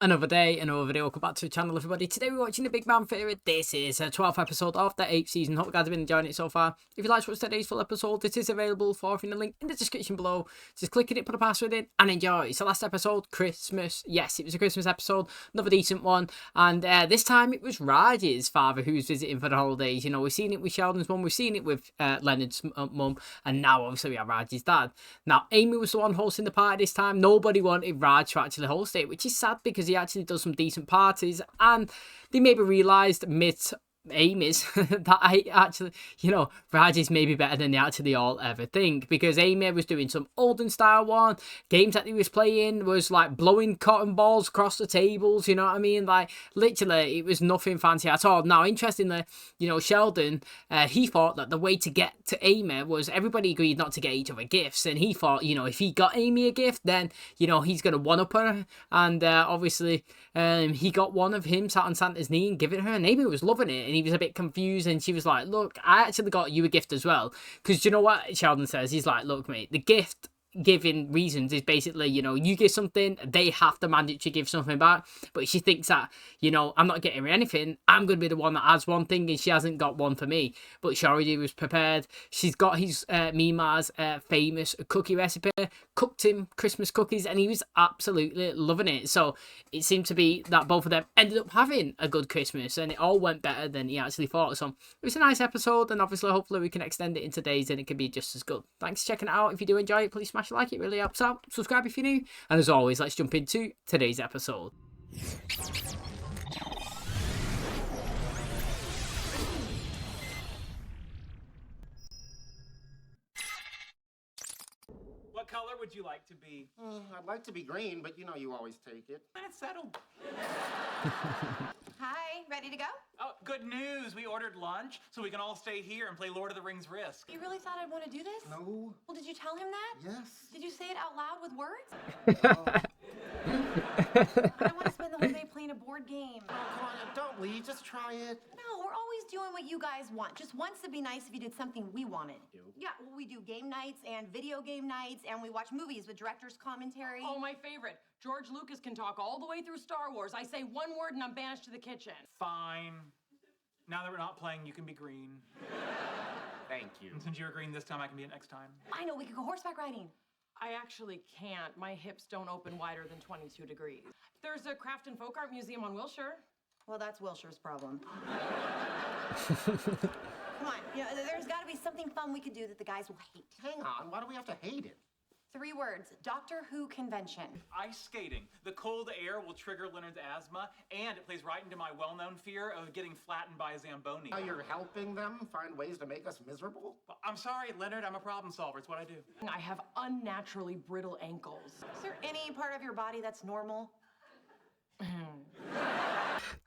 Another day, another video. Welcome back to the channel, everybody. Today we're watching The Big Bang Theory. This is a 12th episode of the 8th season. Hope you guys have been enjoying it so far. If you'd like to watch today's full episode, it is available for the link in the description below. Just click it, put a password in, and enjoy. It's the last episode, Christmas. Yes, it was a Christmas episode, another decent one. And this time it was Raj's father who was visiting for the holidays. You know, we've seen it with Sheldon's mum, we've seen it with Leonard's mum, and now obviously we have Raj's dad. Now, Amy was the one hosting the party this time. Nobody wanted Raj to actually host it, which is sad because he actually does some decent parties, and they maybe realised Amy's that I actually, you know, Raj is maybe better than they actually all ever think, because Amy was doing some olden style one. Games that he was playing was like blowing cotton balls across the tables, you know what I mean? Like, literally, it was nothing fancy at all. Now, interestingly, you know, Sheldon, he thought that the way to get to Amy was everybody agreed not to get each other gifts, and he thought, you know, if he got Amy a gift, then, you know, he's going to one-up her, and obviously, he got one of him sat on Santa's knee and give it her, and Amy was loving it, and he was a bit confused, and she was like, look, I actually got you a gift as well, because you know what Sheldon says, he's like, look mate, the gift giving reasons is basically, you know, you give something, they have to mandatory give something back. But she thinks that, you know, I'm not getting her anything, I'm going to be the one that has one thing, and she hasn't got one for me. But she already was prepared. She's got his Mima's famous cookie recipe, cooked him Christmas cookies, and he was absolutely loving it. So it seemed to be that both of them ended up having a good Christmas, and it all went better than he actually thought. So it was a nice episode, and obviously hopefully we can extend it into days and it can be just as good. Thanks for checking it out. If you do enjoy it, please smash a like, it really helps out. Subscribe if you're new, and as always, let's jump into today's episode. What color would you like to be? I'd like to be green, but you know you always take it. It's settled. Hi, ready to go? Oh, good news. We ordered lunch so we can all stay here and play Lord of the Rings Risk. You really thought I'd want to do this? No. Well, did you tell him that? Yes. Did you say it out loud with words? I don't want to spend the whole day playing a board game. Oh, come on, don't leave. Just try it. No, we're always doing what you guys want. Just once it'd be nice if you did something we wanted. Yeah, well, we do game nights and video game nights, and we watch movies with director's commentary. Oh, my favorite. George Lucas can talk all the way through Star Wars. I say one word and I'm banished to the kitchen. Fine. Now that we're not playing, you can be green. Thank you. And since you were green this time, I can be it next time. I know, we could go horseback riding. I actually can't. My hips don't open wider than 22 degrees. There's a craft and folk art museum on Wilshire. Well, that's Wilshire's problem. Come on, you know, there's got to be something fun we could do that the guys will hate. Hang on. Why do we have to hate it? 3 words, Doctor Who convention. Ice skating. The cold air will trigger Leonard's asthma, and it plays right into my well-known fear of getting flattened by a Zamboni. Now you're helping them find ways to make us miserable? I'm sorry, Leonard. I'm a problem solver. It's what I do. I have unnaturally brittle ankles. Is there any part of your body that's normal?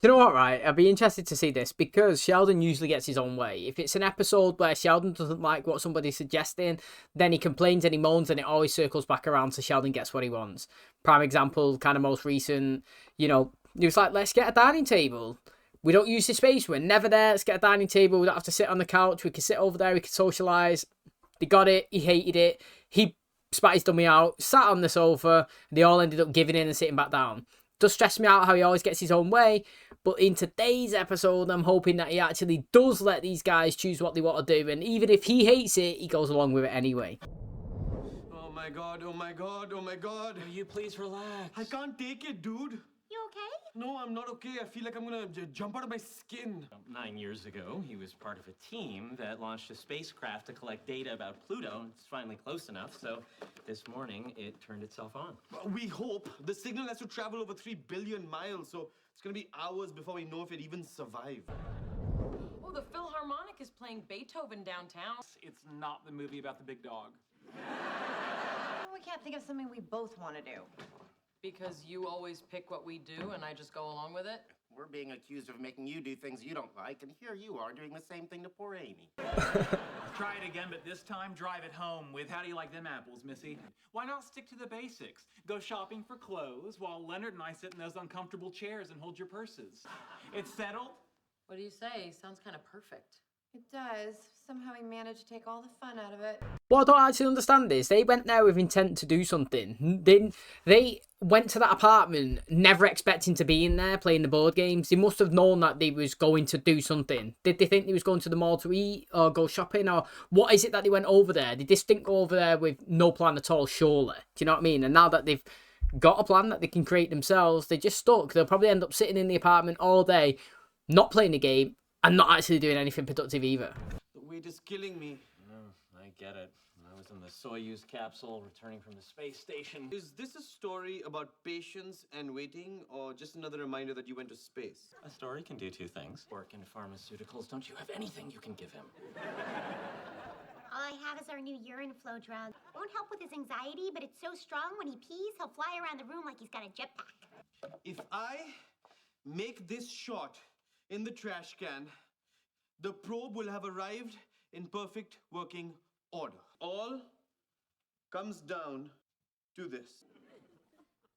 Do you know what, right? I'd be interested to see this, because Sheldon usually gets his own way. If it's an episode where Sheldon doesn't like what somebody's suggesting, then he complains and he moans, and it always circles back around so Sheldon gets what he wants. Prime example, kind of most recent, you know, he was like, let's get a dining table. We don't use the space, we're never there, let's get a dining table, we don't have to sit on the couch, we can sit over there, we can socialise. They got it, he hated it, he spat his dummy out, sat on the sofa, they all ended up giving in and sitting back down. Does stress me out how he always gets his own way, but in today's episode, I'm hoping that he actually does let these guys choose what they want to do, and even if he hates it, he goes along with it anyway. Oh my god, oh my god, oh my god. Will you please relax? I can't take it, dude. You okay? No, I'm not okay. I feel like I'm gonna jump out of my skin. 9 years ago, he was part of a team that launched a spacecraft to collect data about Pluto. It's finally close enough, so this morning it turned itself on. We hope. The signal has to travel over 3 billion miles, so it's gonna be hours before we know if it even survived. Oh, the Philharmonic is playing Beethoven downtown. It's not the movie about the big dog. We can't think of something we both want to do. Because you always pick what we do and I just go along with it. We're being accused of making you do things you don't like, and here you are doing the same thing to poor Amy. Try it again, but this time drive it home with how do you like them apples, Missy? Why not stick to the basics? Go shopping for clothes while Leonard and I sit in those uncomfortable chairs and hold your purses. It's settled? What do you say? Sounds kind of perfect. It does. Somehow he managed to take all the fun out of it. What I don't actually understand is they went there with intent to do something. They went to that apartment never expecting to be in there playing the board games. They must have known that they was going to do something. Did they think they was going to the mall to eat or go shopping, or what is it that they went over there? They just didn't go over there with no plan at all, surely. Do you know what I mean? And now that they've got a plan that they can create themselves, they're just stuck. They'll probably end up sitting in the apartment all day, not playing the game, and not actually doing anything productive either. The weight is killing me. I get it. I was in the Soyuz capsule returning from the space station. Is this a story about patience and waiting, or just another reminder that you went to space? A story can do two things. Work in pharmaceuticals. Don't you have anything you can give him? All I have is our new urine flow drug. Won't help with his anxiety, but it's so strong when he pees, he'll fly around the room like he's got a jetpack. If I make this shot in the trash can, the probe will have arrived in perfect working order. All comes down to this.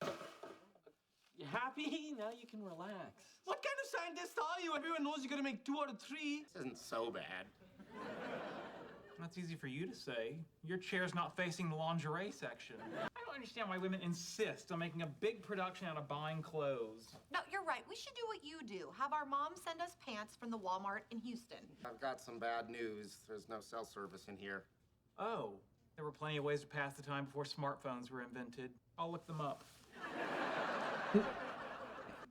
You happy? Now you can relax. What kind of scientist are you? Everyone knows you're gonna make 2 out of 3. This isn't so bad. That's easy for you to say. Your chair's not facing the lingerie section. I don't understand why women insist on making a big production out of buying clothes. No, you're right. We should do what you do. Have our mom send us pants from the Walmart in Houston. I've got some bad news. There's no cell service in here. Oh, there were plenty of ways to pass the time before smartphones were invented. I'll look them up.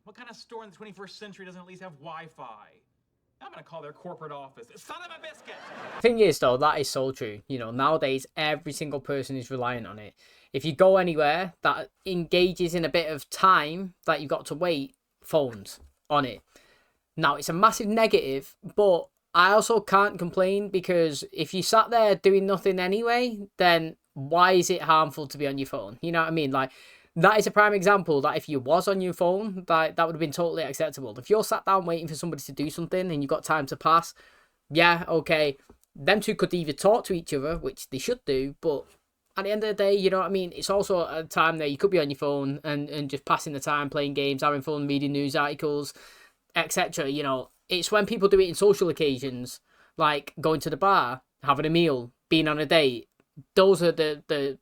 What kind of store in the 21st century doesn't at least have Wi-Fi? I'm gonna call their corporate office. Son of a biscuit! Thing is, though, that is so true. You know, nowadays, every single person is reliant on it. If you go anywhere that engages in a bit of time that you've got to wait, phones on it. Now, it's a massive negative, but I also can't complain, because if you sat there doing nothing anyway, then why is it harmful to be on your phone? You know what I mean? Like, that is a prime example that if you was on your phone, that would have been totally acceptable. If you're sat down waiting for somebody to do something and you've got time to pass, yeah, okay, them two could either talk to each other, which they should do, but at the end of the day, you know what I mean? It's also a time there you could be on your phone and just passing the time, playing games, having fun, reading news articles, etc. You know, it's when people do it in social occasions, like going to the bar, having a meal, being on a date. Those are the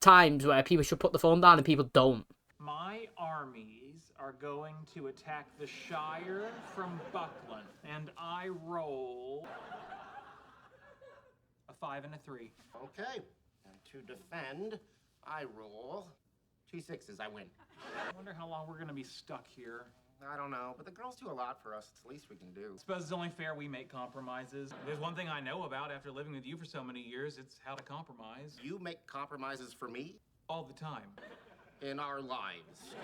times where people should put the phone down and people don't. My armies are going to attack the Shire from Buckland, and I roll a 5 and a 3. Okay. And to defend, I roll 2 6s. I win. I wonder how long we're gonna be stuck here. I don't know, but the girls do a lot for us. It's the least we can do. I suppose it's only fair we make compromises. There's one thing I know about after living with you for so many years, it's how to compromise. You make compromises for me All the time. in our lives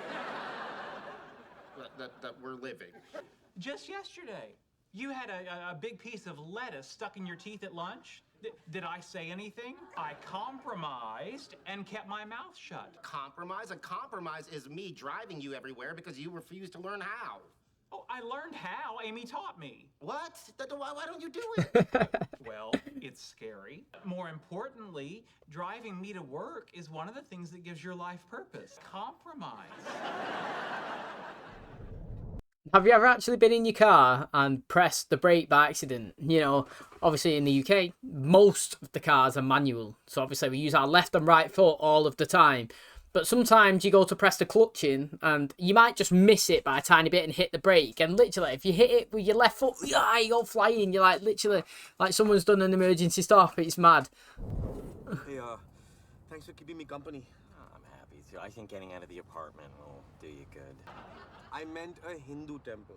that we're living. Just yesterday, you had a big piece of lettuce stuck in your teeth at lunch. Did I say anything? I compromised and kept my mouth shut. Compromise? A compromise is me driving you everywhere because you refuse to learn how. Oh, I learned how. Amy taught me. What? Why don't you do it? Well, it's scary. More importantly, driving me to work is one of the things that gives your life purpose. Compromise. Have you ever actually been in your car and pressed the brake by accident? You know, obviously in the UK, most of the cars are manual. So obviously we use our left and right foot all of the time. But sometimes you go to press the clutch in and you might just miss it by a tiny bit and hit the brake. And literally, if you hit it with your left foot, yeah, you go flying. You're like, literally, like someone's done an emergency stop. It's mad. Hey, thanks for keeping me company. Oh, I'm happy to. I think getting out of the apartment will do you good. I meant a Hindu temple.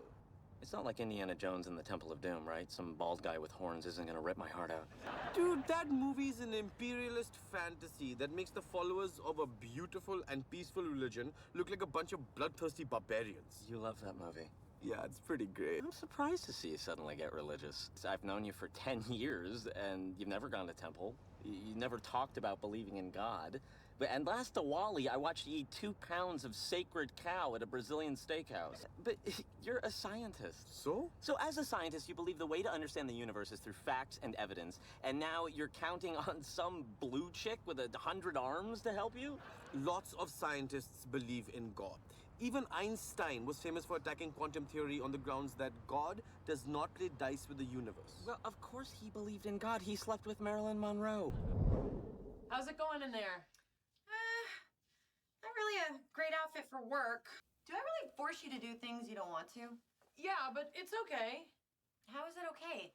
It's not like Indiana Jones in the Temple of Doom, right? Some bald guy with horns isn't gonna rip my heart out. Dude, that movie's an imperialist fantasy that makes the followers of a beautiful and peaceful religion look like a bunch of bloodthirsty barbarians. You love that movie. Yeah, it's pretty great. I'm surprised to see you suddenly get religious. I've known you for 10 years, and you've never gone to temple. You never talked about believing in God. And last Diwali, I watched you eat 2 pounds of sacred cow at a Brazilian steakhouse. But you're a scientist. So? So as a scientist, you believe the way to understand the universe is through facts and evidence, and now you're counting on some blue chick with 100 arms to help you? Lots of scientists believe in God. Even Einstein was famous for attacking quantum theory on the grounds that God does not play dice with the universe. Well, of course he believed in God. He slept with Marilyn Monroe. How's it going in there? Not really a great outfit for work. Do I really force you to do things you don't want to? Yeah, but it's okay. How is it okay?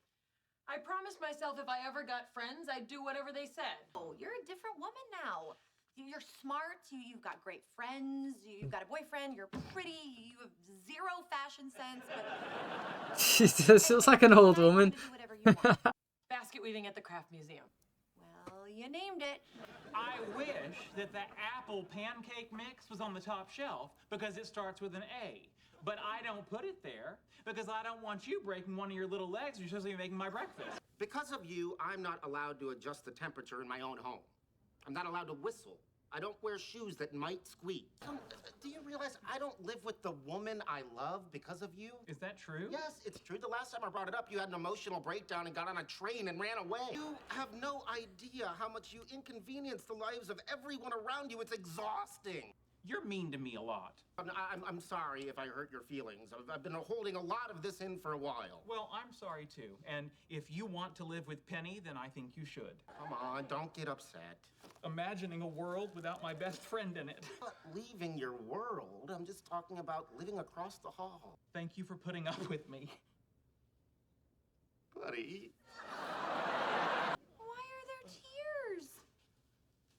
I promised myself if I ever got friends, I'd do whatever they said. Oh, you're a different woman now. You're smart, you've got great friends, you've got a boyfriend, you're pretty, you have zero fashion sense, but... She looks like an old woman. Do whatever you want. Basket weaving at the craft museum. Well, you named it. I wish that the apple pancake mix was on the top shelf because it starts with an A. But I don't put it there because I don't want you breaking one of your little legs. You're supposed to be making my breakfast. Because of you, I'm not allowed to adjust the temperature in my own home. I'm not allowed to whistle. I don't wear shoes that might squeak. Do you realize I don't live with the woman I love because of you? Is that true? Yes, it's true. The last time I brought it up, you had an emotional breakdown and got on a train and ran away. You have no idea how much you inconvenience the lives of everyone around you. It's exhausting. You're mean to me a lot. I'm sorry if I hurt your feelings. I've been holding a lot of this in for a while. Well, I'm sorry too. And if you want to live with Penny, then I think you should. Come on, don't get upset. Imagining a world without my best friend in it. I'm not leaving your world. I'm just talking about living across the hall. Thank you for putting up with me. Buddy. Why are there tears?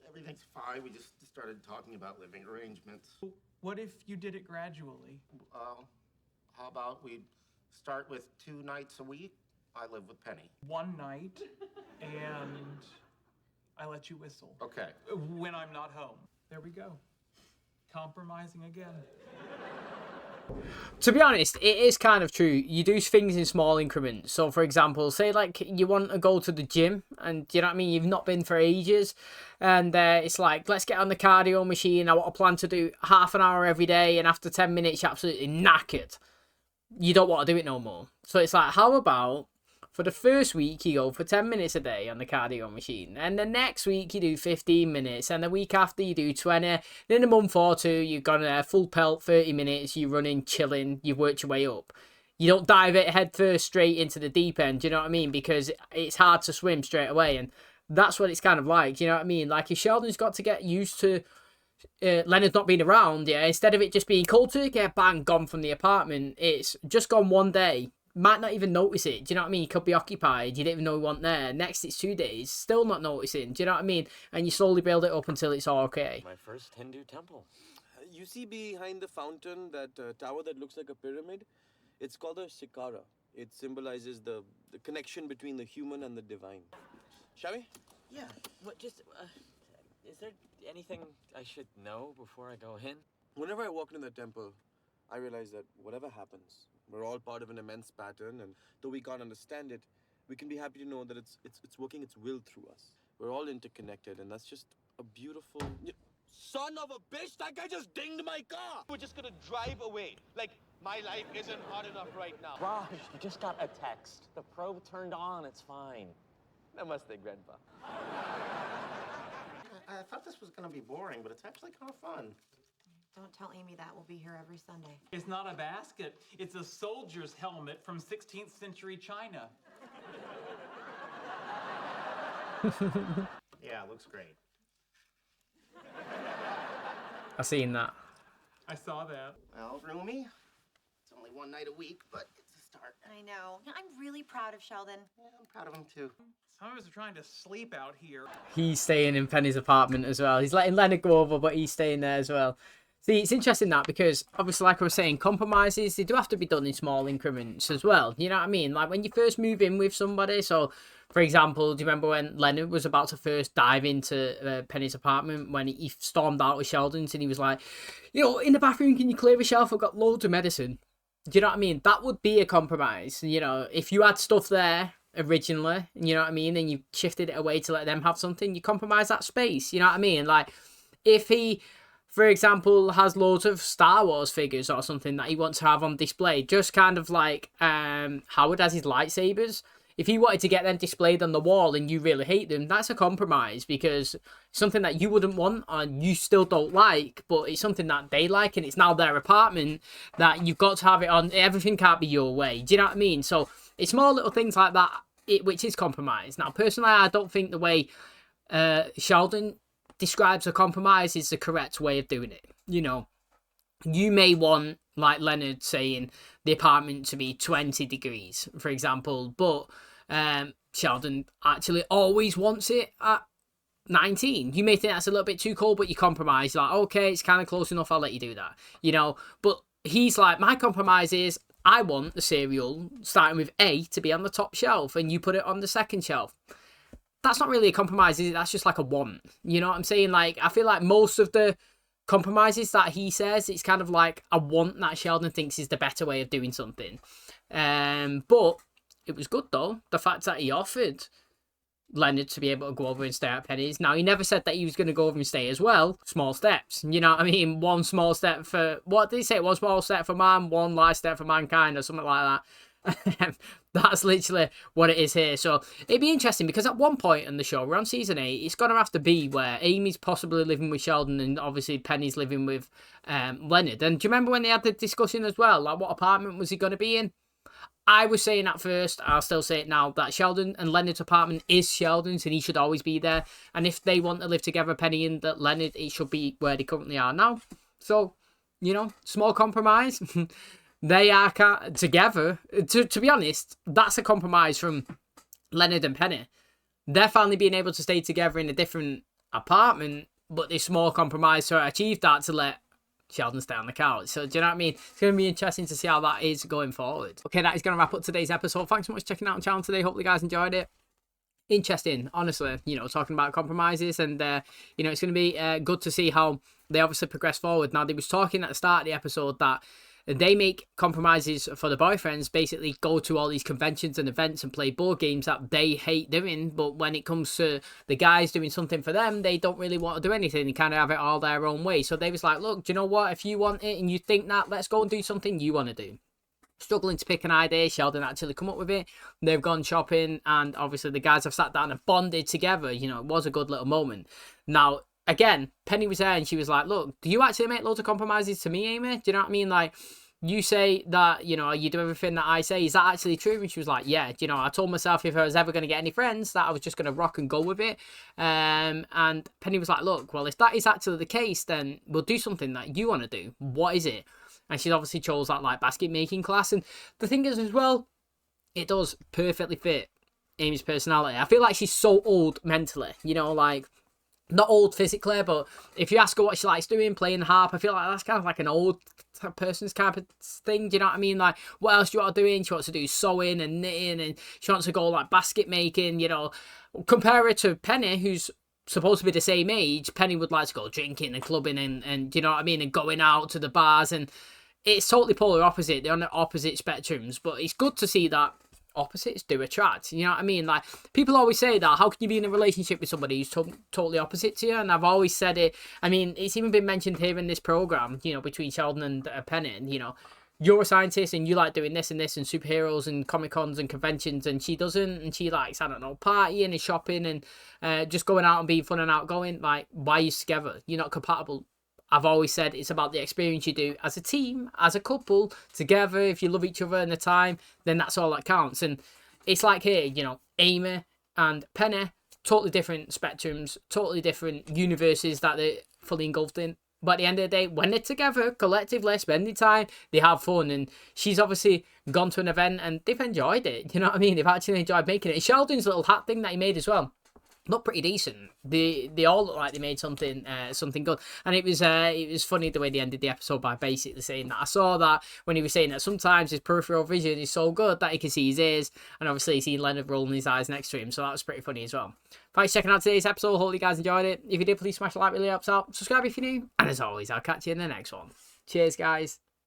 Everything's fine. We just started talking about living arrangements. What if you did it gradually? How about we start with 2 nights a week? I live with Penny. One night, and I let you whistle. Okay. When I'm not home. There we go. Compromising again. To be honest, it is kind of true. You do things in small increments. So, for example, say like you want to go to the gym and, you know what I mean, you've not been for ages. And it's like, let's get on the cardio machine. I want to plan to do half an hour every day. And after 10 minutes, you're absolutely knackered. You don't want to do it no more. So it's like, how about for the first week, you go for 10 minutes a day on the cardio machine. And the next week, you do 15 minutes. And the week after, you do 20. Then a month or two, you've gone full pelt, 30 minutes. You're running, chilling. You've worked your way up. You don't dive it head first straight into the deep end. Do you know what I mean? Because it's hard to swim straight away. And that's what it's kind of like. Do you know what I mean? Like, if Sheldon's got to get used to Leonard's not being around, yeah, instead of it just being cold turkey, bang, gone from the apartment, it's just gone one day. Might not even notice it. Do you know what I mean? You could be occupied. You didn't even know you weren't there. Next, it's 2 days. Still not noticing. Do you know what I mean? And you slowly build it up until it's all okay. My first Hindu temple. You see behind the fountain that tower that looks like a pyramid? It's called a shikara. It symbolizes the connection between the human and the divine. Shall we? Yeah. What? Just. Is there anything I should know before I go in? Whenever I walk into the temple, I realize that whatever happens, we're all part of an immense pattern, and though we can't understand it, we can be happy to know that it's working its will through us. We're all interconnected, and that's just a beautiful... Son of a bitch! That guy just dinged my car! We're just gonna drive away. Like, my life isn't hard enough right now. Raj, you just got a text. The probe turned on. It's fine. Namaste, Grandpa. I thought this was gonna be boring, but it's actually kind of fun. Don't tell Amy that. We'll be here every Sunday. It's not a basket. It's a soldier's helmet from 16th century China. Yeah, it looks great. I seen that. I saw that. Well, Roomy, it's only 1 night a week, but it's a start. I know. I'm really proud of Sheldon. Yeah, I'm proud of him, too. Some of us are trying to sleep out here. He's staying in Penny's apartment as well. He's letting Leonard go over, but he's staying there as well. See, it's interesting that because, obviously, like I was saying, compromises, they do have to be done in small increments as well. You know what I mean? Like, when you first move in with somebody, so, for example, do you remember when Leonard was about to first dive into Penny's apartment when he stormed out with Sheldon's and he was like, you know, in the bathroom, can you clear a shelf? I've got loads of medicine. Do you know what I mean? That would be a compromise. You know, if you had stuff there originally, you know what I mean, and you shifted it away to let them have something, you compromise that space. You know what I mean? Like, if he... for example, has loads of Star Wars figures or something that he wants to have on display. Just kind of like Howard has his lightsabers. if you wanted to get them displayed on the wall and you really hate them, that's a compromise, because it's something that you wouldn't want and you still don't like, but it's something that they like and it's now their apartment, that you've got to have it on. Everything can't be your way. Do you know what I mean? So it's small little things like that, which is compromise. Now, personally, I don't think the way Sheldon describes a compromise is the correct way of doing it. You know, you may want, like Leonard saying, the apartment to be 20 degrees, for example, but Sheldon actually always wants it at 19. You may think that's a little bit too cold, but you compromise. You're like, okay, it's kind of close enough, I'll let you do that. You know, but he's like, my compromise is I want the cereal starting with A to be on the top shelf and you put it on the second shelf. That's not really a compromise, is it? That's just like a want. You know what I'm saying? Like, I feel like most of the compromises that he says, it's kind of like a want that Sheldon thinks is the better way of doing something. But it was good, though, the fact that he offered Leonard to be able to go over and stay at Penny's. Now, he never said that he was going to go over and stay as well. Small steps. You know what I mean? One small step for... What did he say? One small step for man, one large step for mankind, or something like that. That's literally what it is here. So it'd be interesting, because at one point in the show, we're on season 8, it's going to have to be where Amy's possibly living with Sheldon and obviously Penny's living with Leonard. And do you remember when they had the discussion as well? Like, what apartment was he going to be in? I was saying at first, I'll still say it now, that Sheldon and Leonard's apartment is Sheldon's and he should always be there. And if they want to live together, Penny and Leonard, it should be where they currently are now. So, you know, small compromise. They are together. To be honest, that's a compromise from Leonard and Penny. They're finally being able to stay together in a different apartment, but they small compromise to achieve that to let Sheldon stay on the couch. So, do you know what I mean? It's going to be interesting to see how that is going forward. Okay, that is going to wrap up today's episode. Thanks so much for checking out the channel today. Hopefully, you guys enjoyed it. Interesting, honestly, you know, talking about compromises, and you know, it's going to be good to see how they obviously progress forward. Now, they was talking at the start of the episode that they make compromises for the boyfriends, basically go to all these conventions and events and play board games that they hate doing, but when it comes to the guys doing something for them, they don't really want to do anything. They kind of have it all their own way. So they was like, look, do you know what? If you want it and you think that, let's go and do something you want to do. Struggling to pick an idea, Sheldon actually come up with it. They've gone shopping, and obviously the guys have sat down and bonded together. You know, it was a good little moment. Now, again, Penny was there and she was like, look, do you actually make loads of compromises to me, Amy? Do you know what I mean? Like, you say that, you know, you do everything that I say. Is that actually true? And she was like, yeah. You know, I told myself if I was ever going to get any friends that I was just going to rock and go with it. And Penny was like, look, well, if that is actually the case, then we'll do something that you want to do. What is it? And she obviously chose that, like, basket making class. And the thing is as well, it does perfectly fit Amy's personality. I feel like she's so old mentally, you know, like, not old physically, but if you ask her what she likes doing, playing the harp, I feel like that's kind of like an old person's kind of thing. Do you know what I mean? Like, what else do you want to do? She wants to do sewing and knitting, and she wants to go like basket making, you know. Compare her to Penny, who's supposed to be the same age. Penny would like to go drinking and clubbing and you know what I mean, and going out to the bars, and it's totally polar opposite. They're on the opposite spectrums, but it's good to see that opposites do attract. You know what I mean? Like, people always say that, how can you be in a relationship with somebody who's totally opposite to you? And I've always said it. I mean, it's even been mentioned here in this program, you know, between Sheldon and Penny. And, you know, you're a scientist and you like doing this and this and superheroes and comic cons and conventions, and she doesn't, and she likes, I don't know, partying and shopping and just going out and being fun and outgoing. Like, why are you together? You're not compatible. I've always said it's about the experience you do as a team, as a couple, together. If you love each other in the time, then that's all that counts. And it's like here, you know, Amy and Penny, totally different spectrums, totally different universes that they're fully engulfed in. But at the end of the day, when they're together, collectively, spending time, they have fun. And she's obviously gone to an event and they've enjoyed it. You know what I mean? They've actually enjoyed making it. And Sheldon's little hat thing that he made as well looked pretty decent. They all look like they made something good, and it was funny the way they ended the episode by basically saying that. I saw that when he was saying that sometimes his peripheral vision is so good that he can see his ears, and obviously he's seen Leonard rolling his eyes next to him, so that was pretty funny as well. Thanks for checking out today's episode. Hope you guys enjoyed it. If you did, please smash the like, really helps out. Subscribe if you're new, and as always, I'll catch you in the next one. Cheers, guys.